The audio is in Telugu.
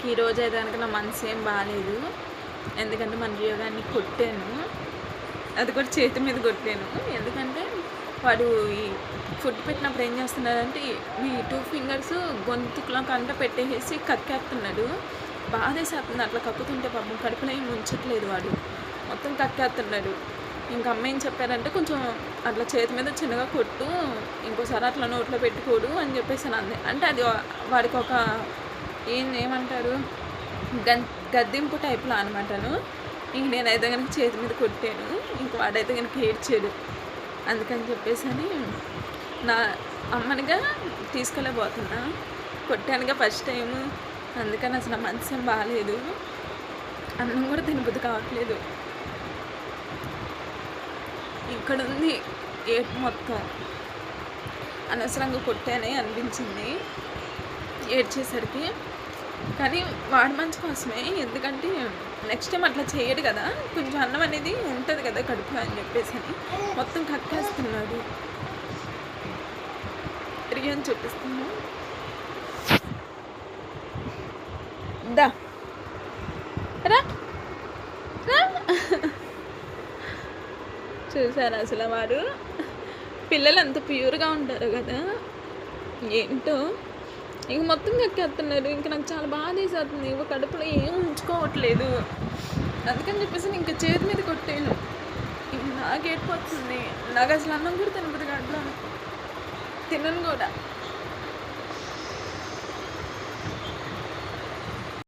ఇంక ఈరోజు అయితే కనుక నా మనసు ఏం బాగాలేదు. ఎందుకంటే మన జియోగాన్ని కొట్టాను. అది కూడా చేతి మీద కొట్టాను. ఎందుకంటే వాడు ఈ ఫుడ్ పెట్టినప్పుడు ఏం చేస్తున్నాడంటే ఈ 2 ఫింగర్స్ గొంతుకులో కంట పెట్టేసి కక్కేస్తున్నాడు. బాధేసేస్తుంది అట్లా కక్కుతుంటే. పాపం కడుపులో ఏం ఉంచట్లేదు వాడు, మొత్తం కక్కేస్తున్నాడు. ఇంక అమ్మ ఏం చెప్పారంటే కొంచెం అట్లా చేతి మీద చిన్నగా కొట్టు, ఇంకోసారి అట్లా నోట్లో పెట్టుకోడు అని చెప్పేసి అంది. అంటే అది వాడికి ఒక ఏమంటారు గద్దింపు టైప్లో అనమాటను. ఇంక నేనైతే కనుక చేతి మీద కొట్టాను. ఇంక వాడైతే కనుక ఏడ్చాడు. అందుకని చెప్పేసి అని నా అమ్మనిగా తీసుకెళ్ళబోతున్నా. కొట్టానుగా ఫస్ట్ టైము, అందుకని అసలు మనసు ఏం బాగాలేదు. అన్నం కూడా తినబుద్ధి కావట్లేదు. ఇక్కడ ఉంది ఏపు మొత్తం. అనవసరంగా కొట్టానే అనిపించింది ఏడ్చేసరికి. కానీ వాడి మంచి కోసమే, ఎందుకంటే నెక్స్ట్ టైం అట్లా చేయడు కదా, కొంచెం అన్నం అనేది ఉంటుంది కదా కడుపులో అని చెప్పేసి అని మొత్తం కక్కేస్తున్నాడు. రియన్ చూపిస్తున్నాను దా రా రా. చూసారు అసలు వాడు పిల్లలు అంత ప్యూర్గా ఉంటారు కదా, ఏంటో ఇంక మొత్తం కక్కేస్తున్నారు. ఇంక నాకు చాలా బాధ వేసేస్తుంది. ఇవ్వ కడుపులో ఏం ఉంచుకోవట్లేదు. అందుకని చెప్పేసి ఇంకా చేతి మీద కొట్టాను. ఇంక నాకు ఏడిపోతుంది. నాకు అసలు అన్నం కూడా తినబుద్ధి కావట్లేదు, తినను కూడా.